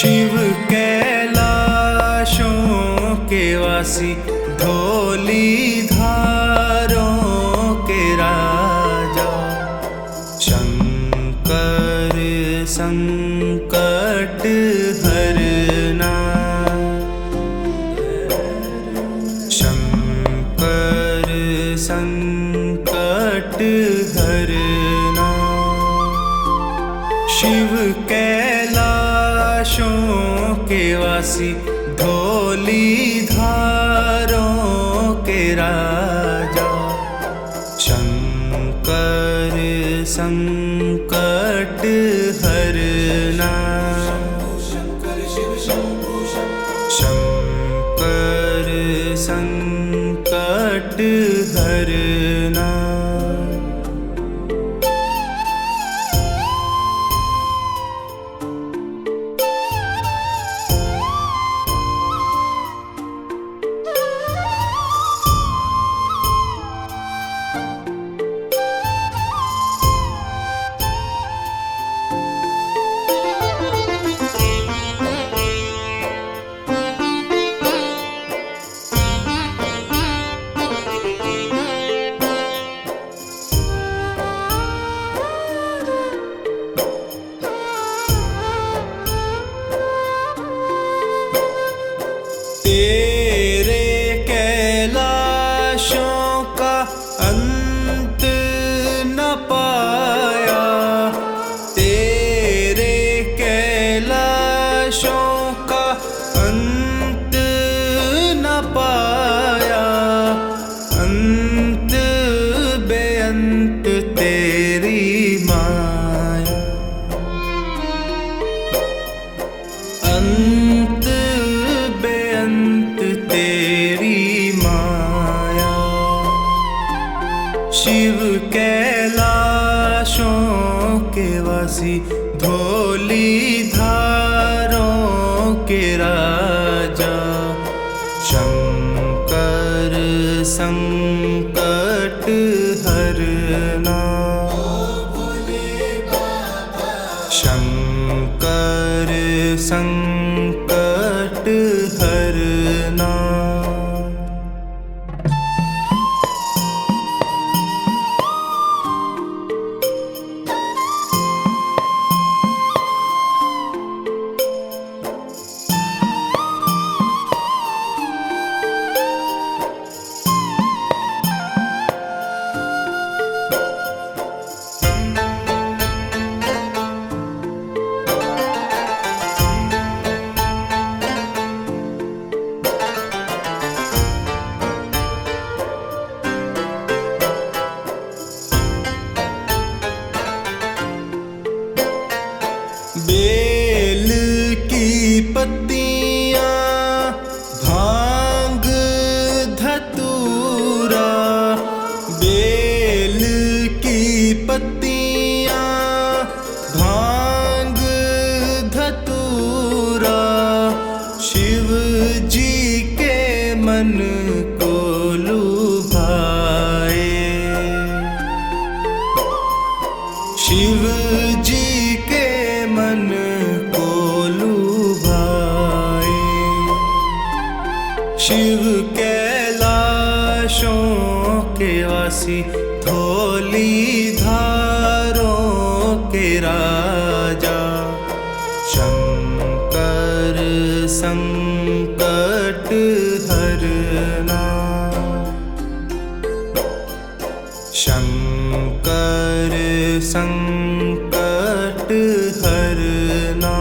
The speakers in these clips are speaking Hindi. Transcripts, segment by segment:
शिव कैलाशों के वासी, धौली धारों के राजा, शंकर संकट हरना, शंकर संकट हरना। शिव कैलाशों के वासी, धौली धारों के राजा, शंकर संकट हरना, शंकर संकट हरना। तेरे कैलाशों का अंत न पाया, तेरे कैलाशों का अंत न पाया, अंत बेअंत तेरी माया, अंत बेअंत तेरी माया। शिव कैलाशों के वासी, धौली धारों के राजा, शंकर संकट हरना, शंकर संकट हरना। बेल की पत्तियां, भांग धतूरा, बेल की पत्तियां, भांग धतूरा, शिव जी के मन को लुभाए, शिव जी के मन को लुभाए। शिव कैलाशों के वासी, धौली धारों के राजा, शंकर संकट हरना, शंकर संकट हरना।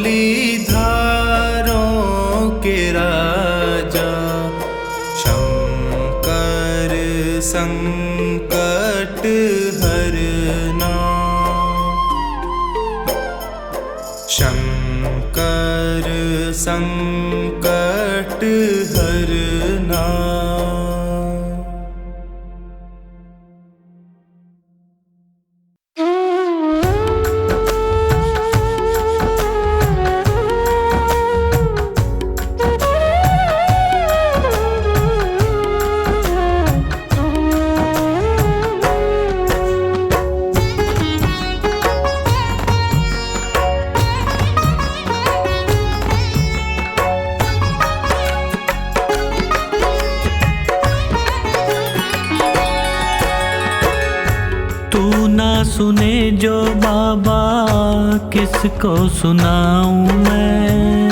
धौलीधारों के राजा शंकर संकट हरना। शंकर संकट हरना। सुने जो बाबा किसको सुनाऊं मैं।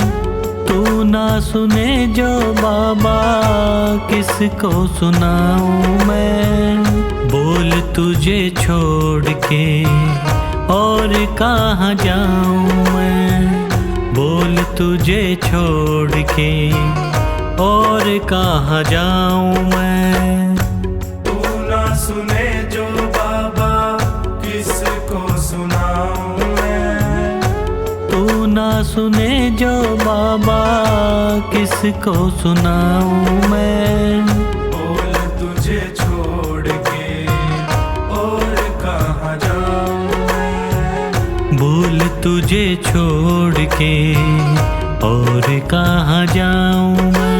तू ना सुने जो बाबा किसको सुनाऊं मैं। बोल तुझे छोड़ के और कहाँ जाऊं मैं। बोल तुझे छोड़ के और कहाँ जाऊं मैं। तू ना सुने जो बाबा किसको सुनाऊं मैं। तू ना सुने जो बाबा किसको सुनाऊं मैं। बोल तुझे छोड़ के और कहाँ जाऊं मैं। बोल तुझे छोड़ के और कहाँ जाऊं मैं।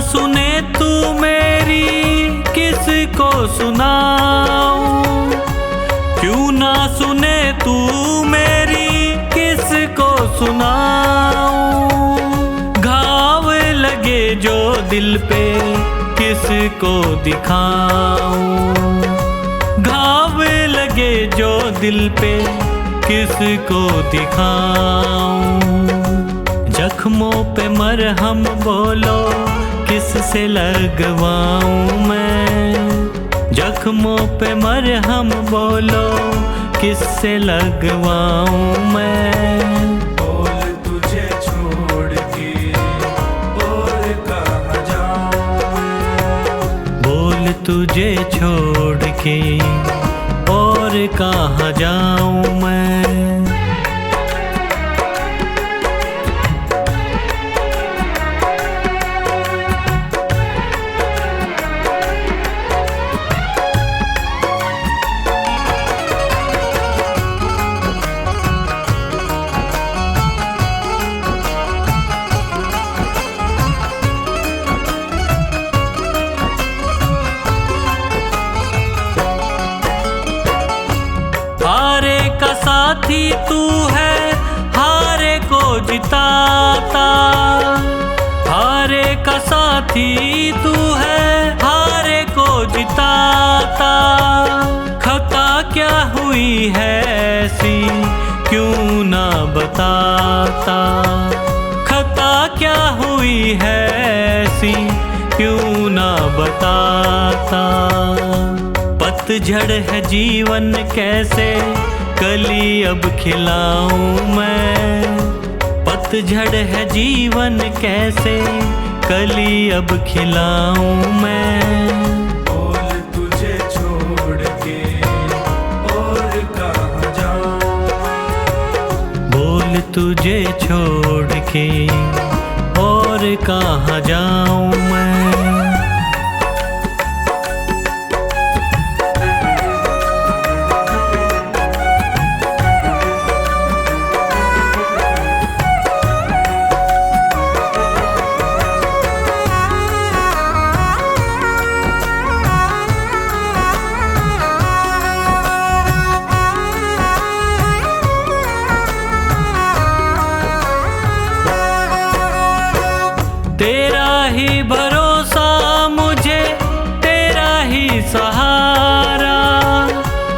सुने तू मेरी किसको सुनाऊं। क्यों ना सुने तू मेरी किसको सुनाऊं। घाव लगे जो दिल पे किसको दिखाऊं। घाव लगे जो दिल पे किसको दिखाऊं। जख्मों पे मरहम बोलो किससे लगवाऊं मैं। जख्मों पे मरहम बोलो किससे लगवाऊं मैं। बोल तुझे छोड़ के और कहाँ जाऊं मैं। बोल तुझे छोड़ के और कहाँ जाऊं मैं। साथी तू है हारे को जिताता। हारे का साथी तू है हारे को जिताता। खता क्या हुई है ऐसी क्यों ना बताता। खता क्या हुई है ऐसी क्यों ना बताता। पतझड़ है जीवन कैसे कली अब खिलाऊं मैं। पतझड़ है जीवन कैसे कली अब खिलाऊं मैं। बोल तुझे छोड़ के और कहाँ जाऊं मैं। बोल तुझे छोड़ के और कहाँ जाऊं मैं। तेरा ही भरोसा मुझे, तेरा ही सहारा,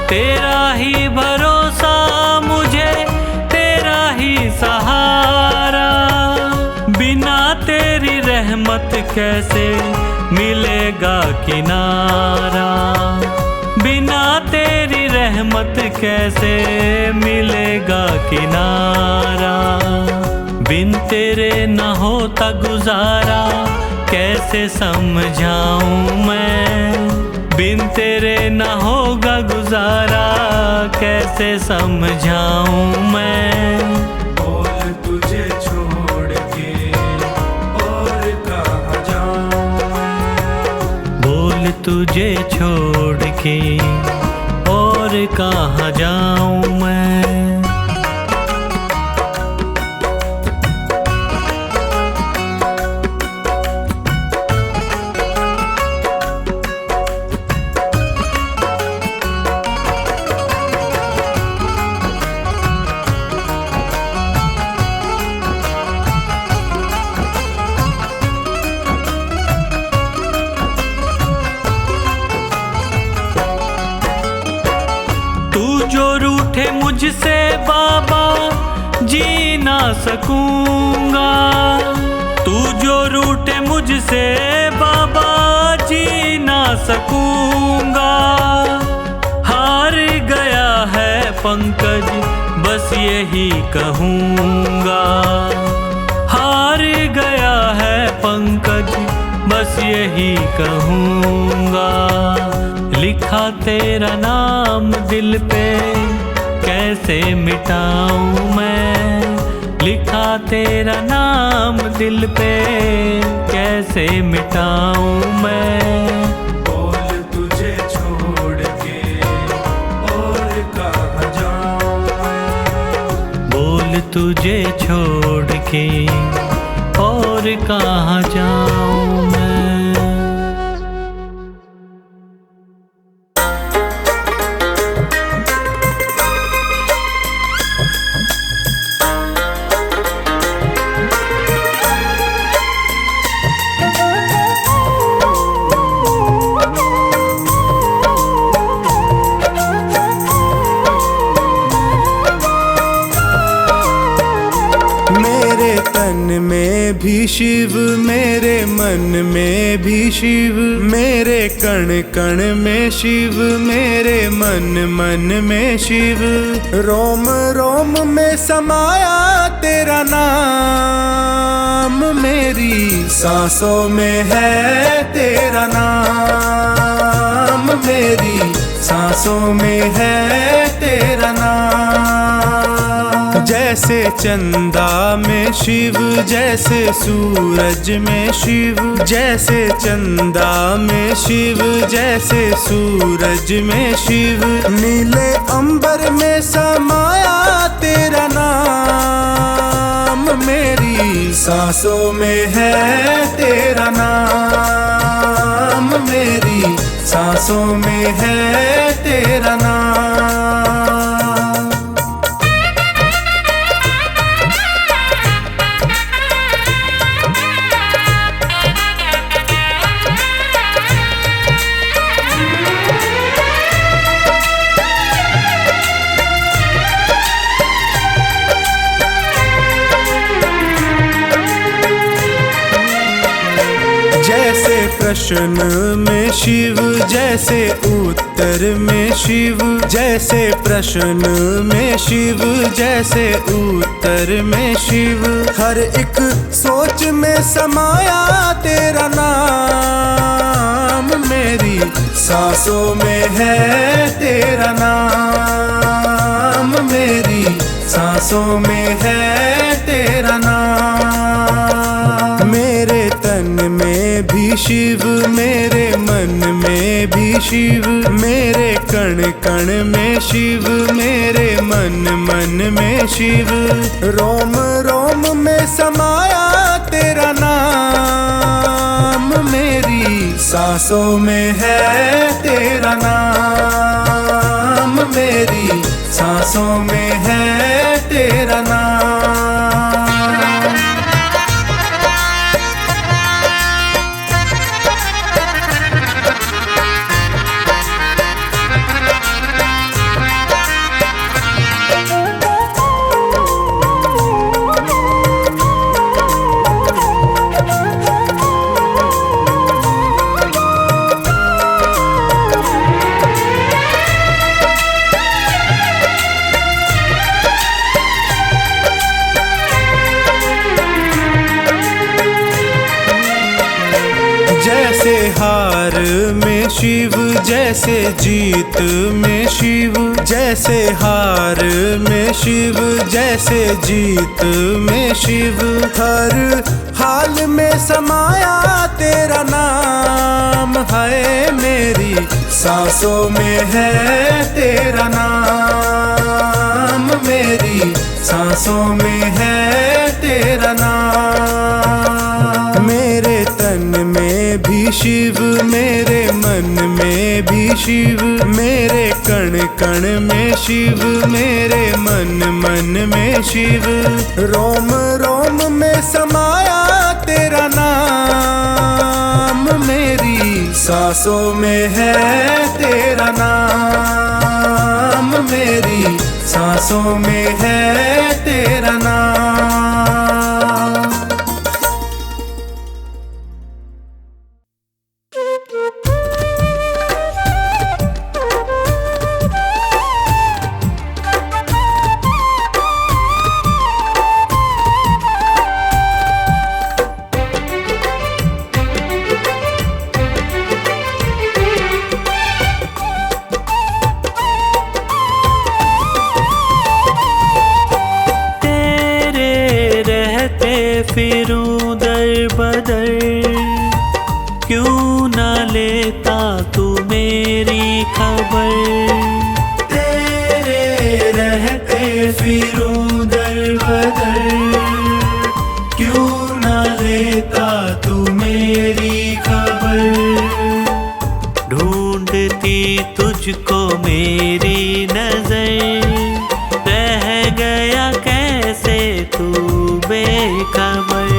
तेरा ही भरोसा मुझे, तेरा ही सहारा। बिना तेरी रहमत कैसे मिलेगा किनारा, बिना तेरी रहमत कैसे मिलेगा किनारा। बिन तेरे न होता गुजारा, कैसे समझाऊं मैं, बिन तेरे न होगा गुजारा, कैसे समझाऊं मैं। बोल तुझे छोड़ के और कहाँ जाऊं मैं, बोल तुझे छोड़ के और कहाँ जाऊं मैं। जो रूठे मुझसे बाबा जी ना सकूंगा, तू जो रूठे मुझसे बाबा जी ना सकूंगा। हार गया है पंकज बस यही कहूँगा, हार गया है पंकज बस यही कहूँगा। लिखा तेरा नाम दिल पे कैसे मिटाऊं मैं, लिखा तेरा नाम दिल पे कैसे मिटाऊं मैं। बोल तुझे छोड़ के और कहाँ जाऊं मैं, बोल तुझे छोड़ के और कहाँ जाऊं मैं। मेरे तन में भी शिव, मेरे मन में भी शिव, मेरे कण कण में शिव, मेरे मन मन में शिव। रोम रोम में समाया तेरा नाम, मेरी सांसों में है तेरा नाम, मेरी सांसों में है तेरा नाम। जैसे चंदा में शिव, जैसे सूरज में शिव, जैसे चंदा में शिव, जैसे सूरज में शिव। नीले अंबर में समाया तेरा नाम, मेरी सांसों में है तेरा नाम, मेरी सांसों में है तेरा नाम। जैसे प्रश्न में शिव, जैसे उत्तर में शिव, जैसे प्रश्न में शिव, जैसे उत्तर में शिव। हर एक सोच में समाया तेरा नाम, मेरी सांसों में है तेरा नाम, मेरी सांसों में है तेरा नाम। मेरे तन में भी शिव, मेरे मन में भी शिव, मेरे कण कण में शिव, मेरे मन मन में शिव। रोम रोम में समाया तेरा नाम, मेरी सांसों में है तेरा नाम, मेरी सांसों में है तेरा नाम। जैसे हार में शिव, जैसे जीत में शिव, जैसे हार में शिव, जैसे जीत में शिव। हर हाल में समाया तेरा नाम है, मेरी सांसों में है तेरा नाम, मेरी सांसों में है तेरा नाम। मेरे तन में भी शिव, मेरे मन में भी शिव, मेरे कण कण में शिव, मेरे मन मन में शिव। रोम रोम में समाया तेरा नाम, मेरी सांसों में है तेरा नाम, मेरी सांसों में है तेरा नाम। फिरूं दर बदर, क्यों न लेता तू मेरी खबर। तेरे रहते फिरूं दर बदर, क्यों न लेता तू मेरी खबर। ढूंढती तुझको मेरी नजर, रह गया कैसे तू बेखबर।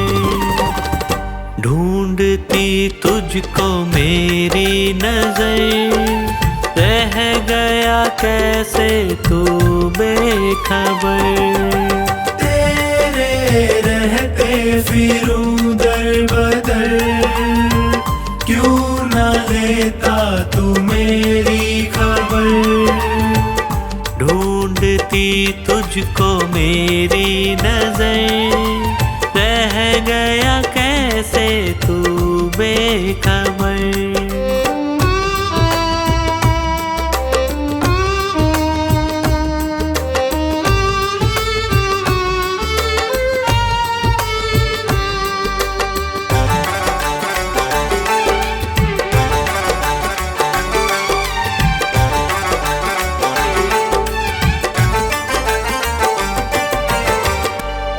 ढूंढती तुझको मेरी नजर, रह गया कैसे तू बेखबर। तेरे रहते फिरूं दर बदर, क्यों न लेता तू मेरी खबर। ढूंढती तुझको मेरी नजर, रह गया कैसे तू बेखबर।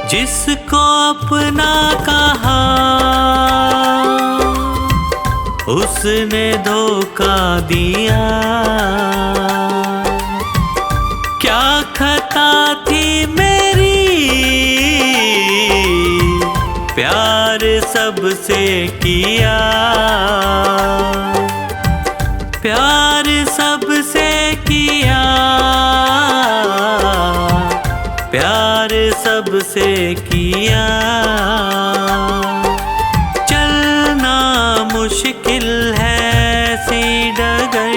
जिसको अपना कहा उसने धोखा दिया। क्या खता थी मेरी, प्यार सबसे किया। प्यार सबसे किया, प्यार सबसे किया। चलना मुश्किल है सी डगर,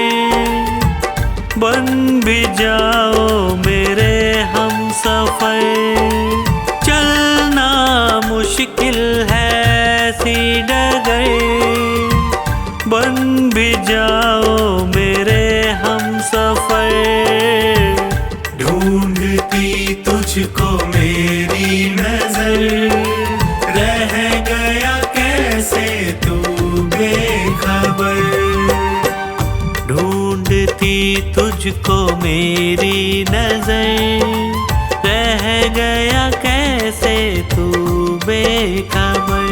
बन भी जाओ मेरे हम सफर। चलना मुश्किल है सी डगर, बन भी जाओ मेरे हम सफर। ढूंढती तुझको मेरी नजर, रह गया कैसे तू बेखबर। ढूंढती तुझको मेरी नजर, रह गया कैसे तू बेखबर।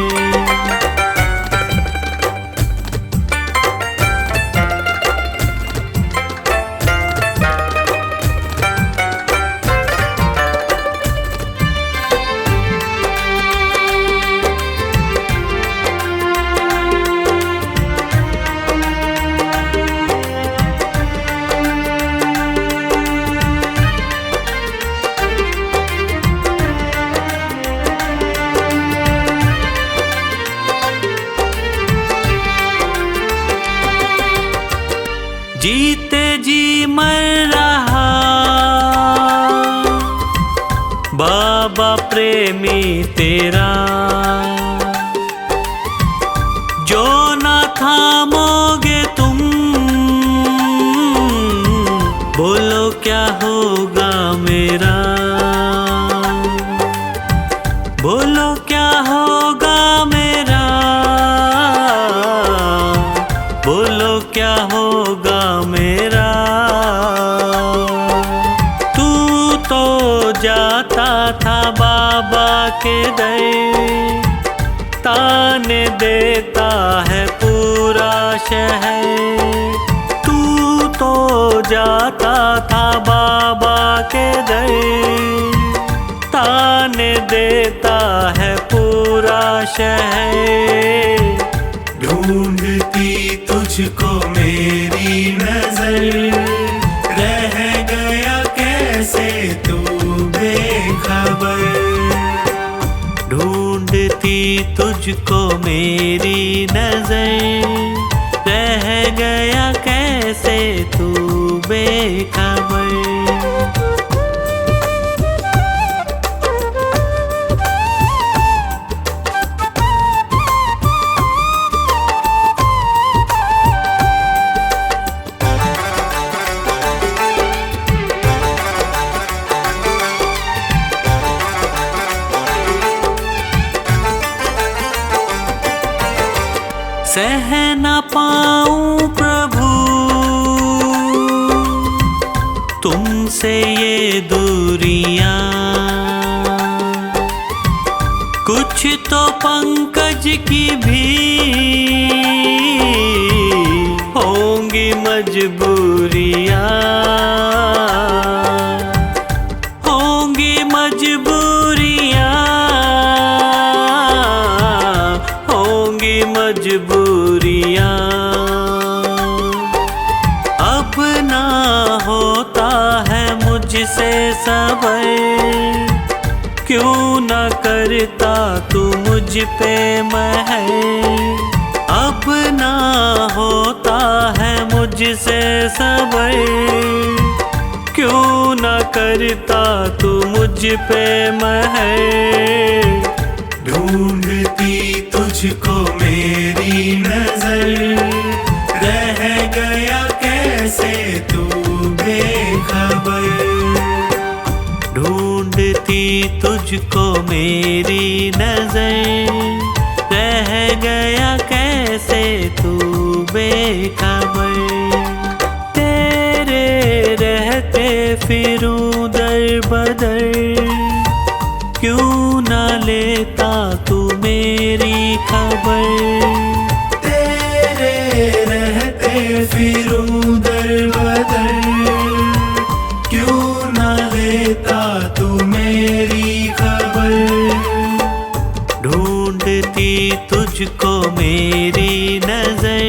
जीते जी मर रहा बाबा प्रेमी तेरा, जो न था होगा मेरा? बोलो क्या होगा मेरा? बोलो क्या होगा मेरा? तू तो जाता था बाबा के दर, ताने देता है पूरा शहर। तू तो जाता था बाबा के दर, ताने देता है पूरा शहर। ढूंढती तुझको मेरी नजर, रह गया कैसे तू बेखबर। ढूंढती तुझको मेरी नजर, रह गया कैसे तू बेखबर। सह न पाऊं प्रभु तुमसे ये दूरियां, कुछ तो पंकज की भी होंगी मजबूरियां, होंगी मजबूरियां, होंगी मजबूरियां। अब ना होता है मुझसे सबर, क्यों न करता तू मुझ पे महर। अब ना होता है मुझसे सबर, क्यों न करता तू मुझ पे महर। ढूंढती तुझको मेरी नजर, रह गया कैसे तू बेखबर। ढूंढती तुझको मेरी नजर, रह गया कैसे तू बेखबर। तेरे रहते फिरूं दर बदर, क्यों न लेता तू मेरी खबर। तेरे रहते फिरूं दर बदर, क्यों न लेता तू मेरी खबर। ढूंढती तुझको मेरी नजर,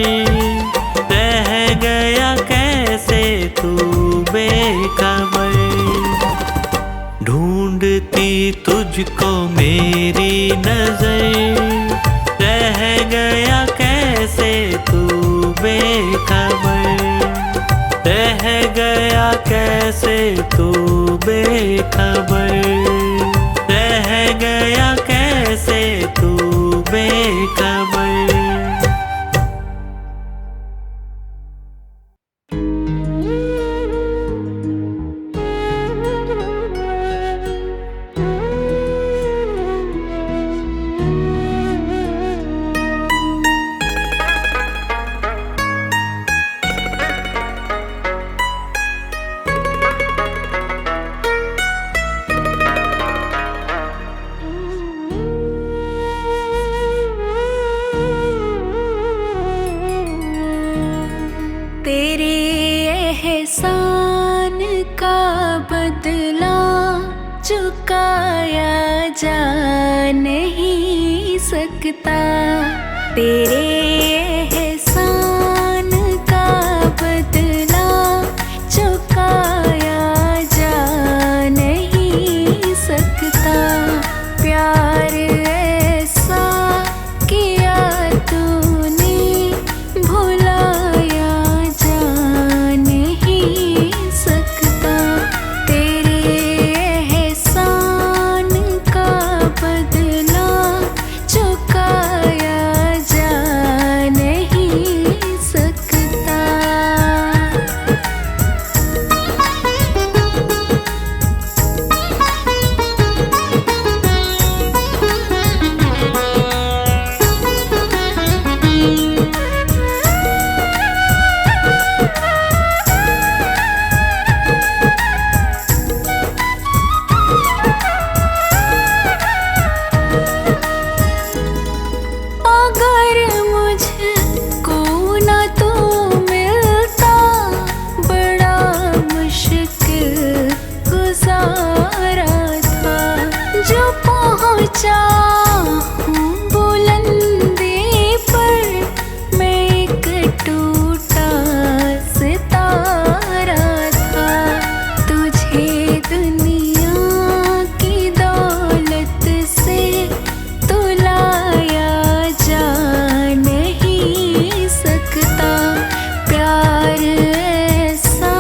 रह गया कैसे तू बेखबर। ढूंढती तुझको मेरी नजर, रह गया कैसे तू बेखबर। रह गया कैसे तू बेखबर, रह गया कैसे तू बेखबर। तेरे एहसान का बदला चुकाया जा नहीं सकता। तेरे एहसान का बदला चुकाया जा नहीं सकता। प्यार ऐसा किया तूने भुलाया जा नहीं सकता। तेरे एहसान का बदला चुकाया जा चाहूं बुलंदी पर मैं एक टूटा सितारा था। तुझे दुनिया की दौलत से तुलाया जा नहीं सकता। प्यार ऐसा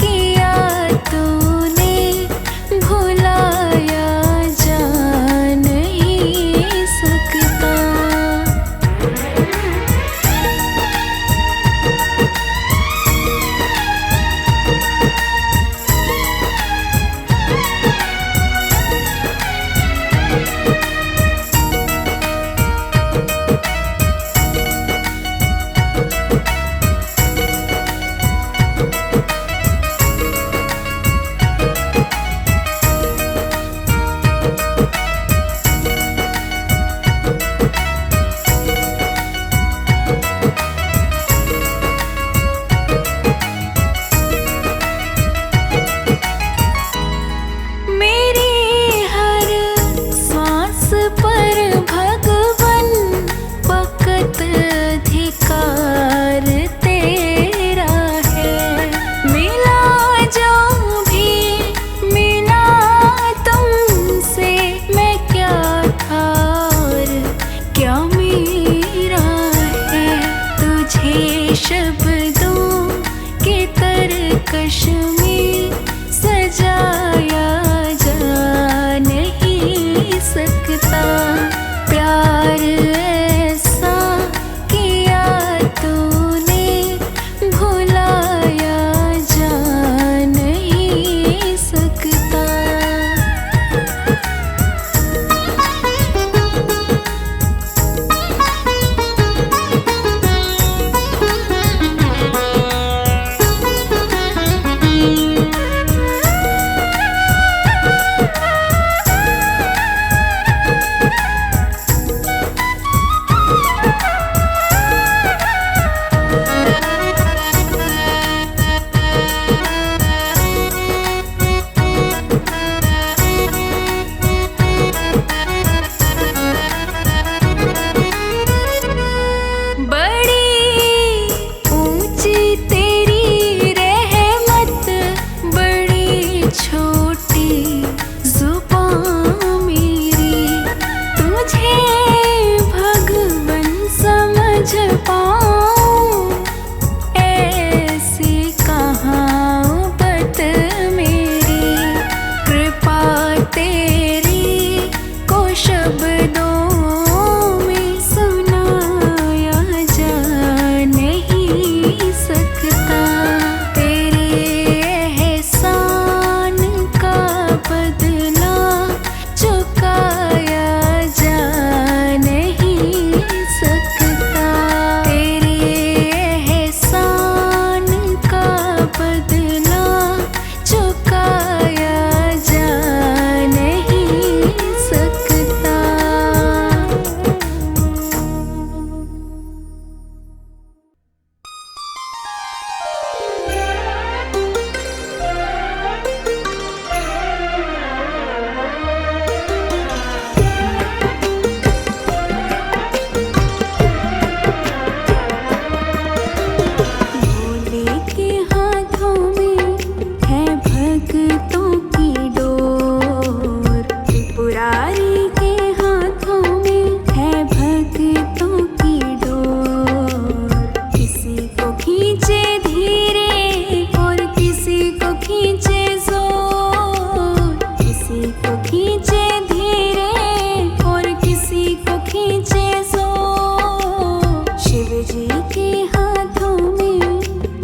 किया तूने भुलाया जा नहीं सकता। मेरी हर सांस पर भगवन वक़्त अधिकार तेरा है। मिला जो भी मिला तुमसे, मैं क्या था और क्या मेरा है। तुझे शब्दों के तरकश में सजाया जा नहीं सकता। प्यार ऐसा किया तूने भुलाया जा नहीं सकता। बड़ी ऊंची तेरी रहमत, बड़ी छोटी जुबान मेरी। तुझे भगवन समझ पाऊं ऐसी कहाँ बात मेरी। कृपा तेरी को शब्दों में सुनाया जा नहीं सकता। तेरे एहसान का बदला चुकाया जा नहीं सकता। तेरे एहसान का बदला चुकाया जा नहीं सकता। भोले के हाथों में है भक्तों की डोर। त्रिपुरारी के हाथों में है भक्तों की डोर। किसी को खींचे धीरे और किसी को खींचे जोर। किसी को खींचे धीरे और किसी को खींचे जोर। शिव जी के हाथों में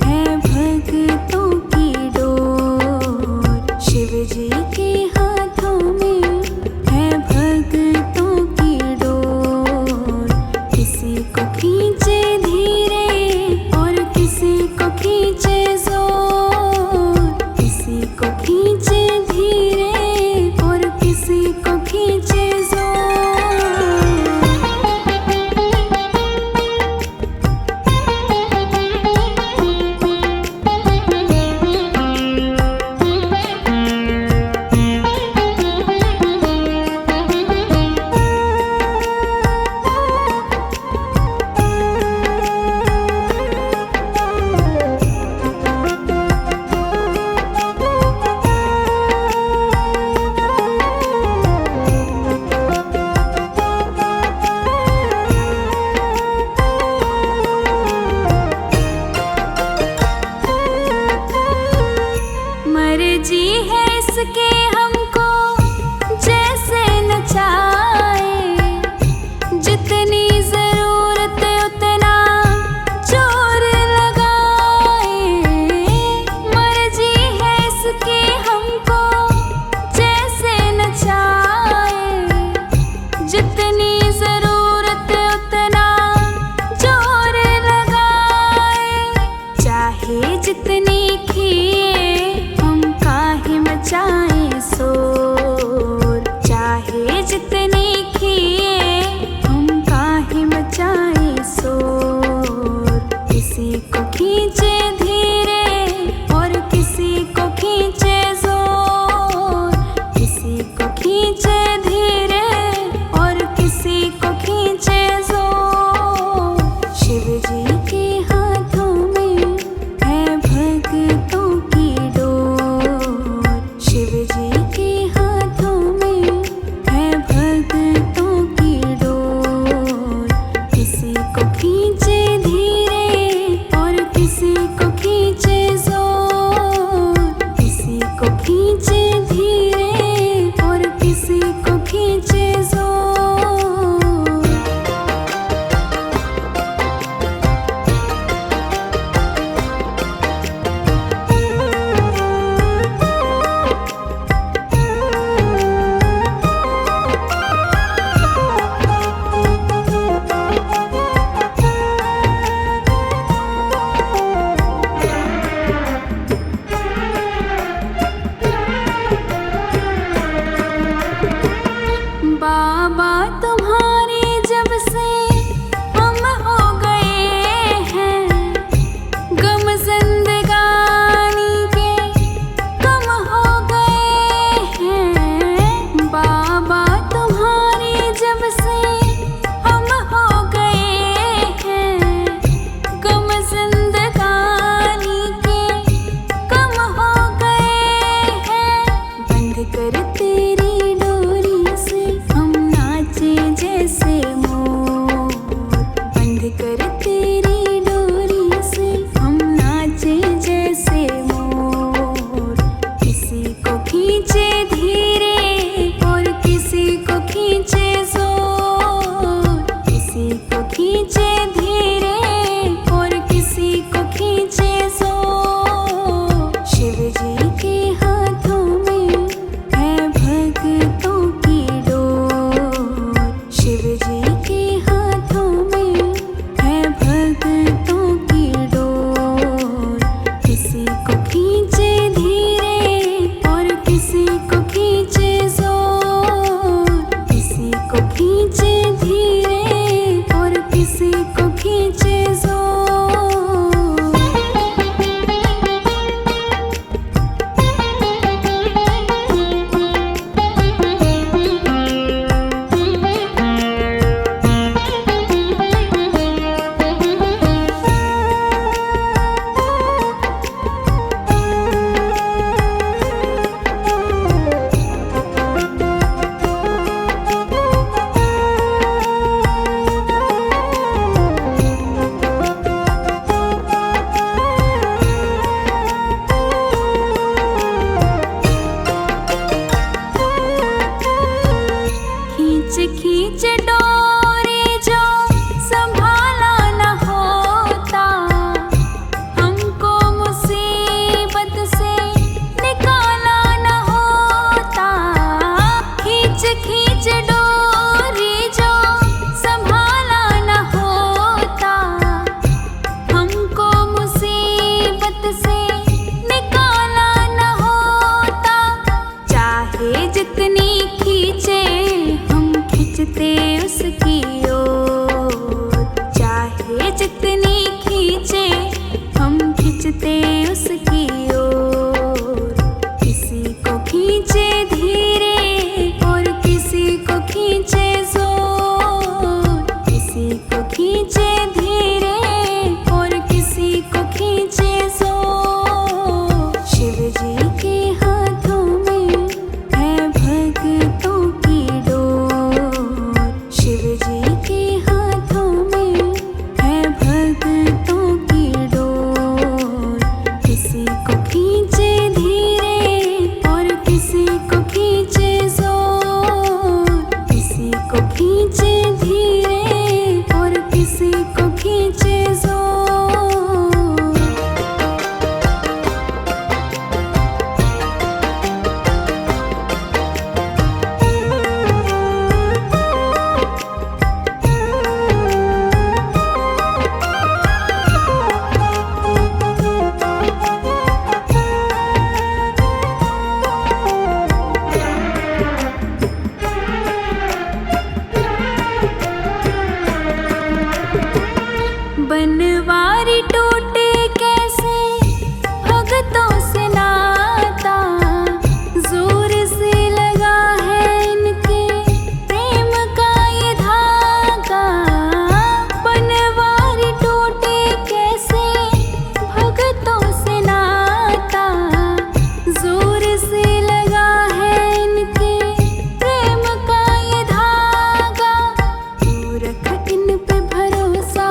है भक्तों की डोर। शिव जी के हाथों में है भक्तों की डोर। जितनी जरूरत उतना जोर लगाए, मर्जी है इसकी हमको जैसे नचाए। जितनी जरूरत उतना जोर लगाए, चाहे जितनी खिए हम काहे मचाएं शोर। चाहे जितनी खिए हम काहे मचाएं शोर। किसी को खींचे धीरे और किसी को खींचे जोर। किसी को खींचे धीरे और किसी को खींचे जोर। शिव जी के हाथों में है भक्तों की डोर। शिव जी के हाथों में है भक्तों की डोर। किसी को खींचे धीरे और किसी बनवारी टूटे कैसे भगतों से नाता, जोर से लगा है इनके प्रेम का ये धागा। बनवारी टूटे कैसे भगतों से नाता, जोर से लगा है इनके प्रेम का ये धागा। तू रख इन पे भरोसा,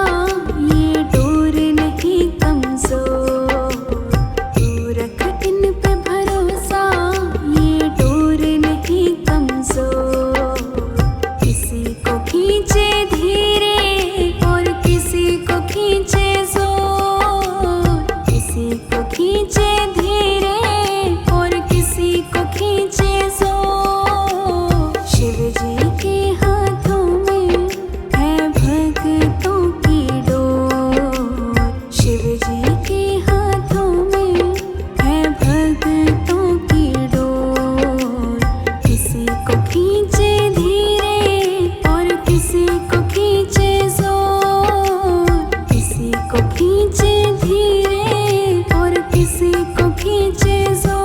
ये डोर नहीं कमजोर। तू रख इन पे भरोसा, ये डोर नहीं कमजोर। किसी को खींचे धीरे और किसी को खींचे जोर। किसी को खींचे धीरे और किसी को खींचे जोर। शिव जी के हाथों में है भक्तों की डोर। शिव जी के हाथों में है भक्तों की डोर। किसी को खींचे धीरे और किसी को खींचे जोर। किसी को खींचे धीरे और किसी को खींचे जोर।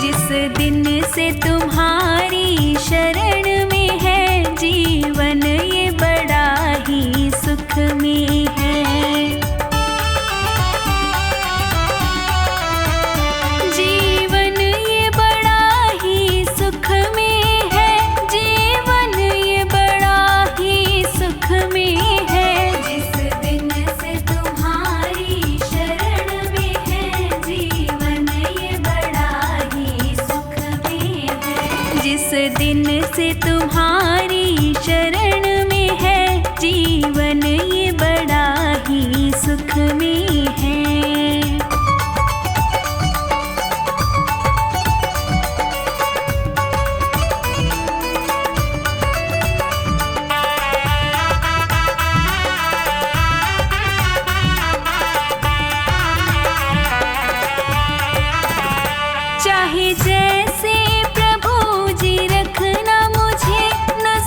जिस दिन से तुम्हारी शरण में है जीवन, ये बड़ा ही सुख में है। जीवन ये बड़ा ही सुख में है। जीवन ये बड़ा ही सुख में है। जिस दिन से तुम्हारी शरण में है जीवन, ये बड़ा ही सुख में है। जिस दिन से तुम्हारी शरण में है जीवन, ये बड़ा ही सुख में है। चाहे जैसे प्रभु जी रखना मुझे, न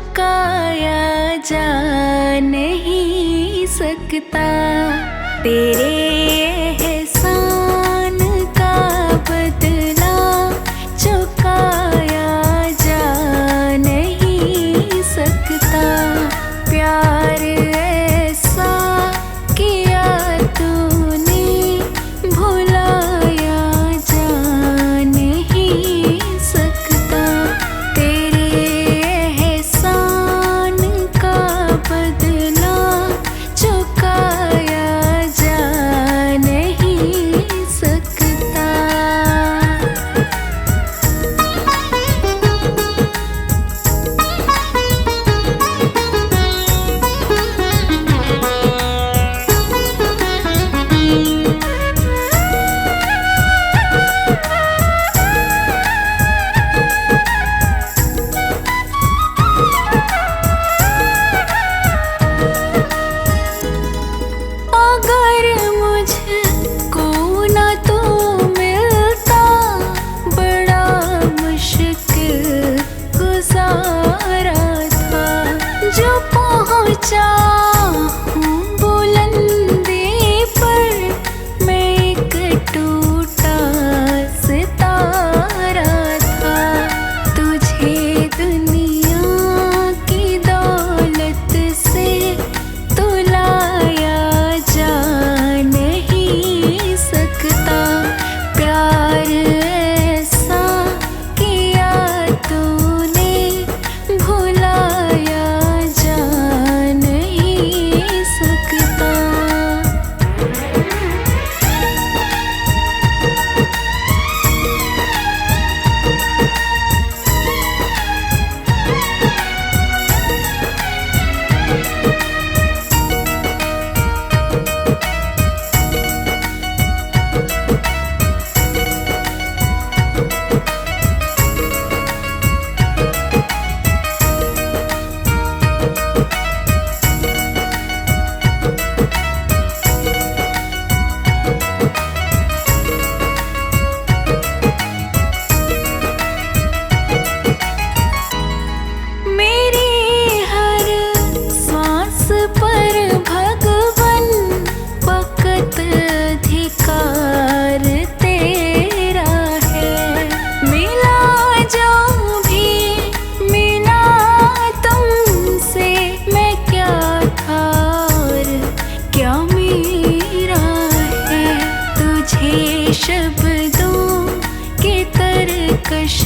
चुकाया जा नहीं सकता। तेरे एहसान का बदला चुकाया जा नहीं सकता। प्यार ऐसा किया तूने भुलाया जा नहीं सकता। तेरे एहसान का बदला चुकाया जा नहीं सकता। अगर मुझको ना तू मिलता, बड़ा मुश्किल गुजारा था। जो पहुँचा हूँ बुलंदी पर, मैं एक टूटा सितारा था। तुझे दुनिया की दौलत से तुलाया जा नहीं सकता। प्यार ऐसा किया तूने भुलाया जा नहीं सकता। मेरी हर सांस पर भगवन वक़्त अधिकार तेरा है। मिला जो भी मिला तुमसे, मैं क्या था और क्या मेरा है। तुझे शब्दों के तरकश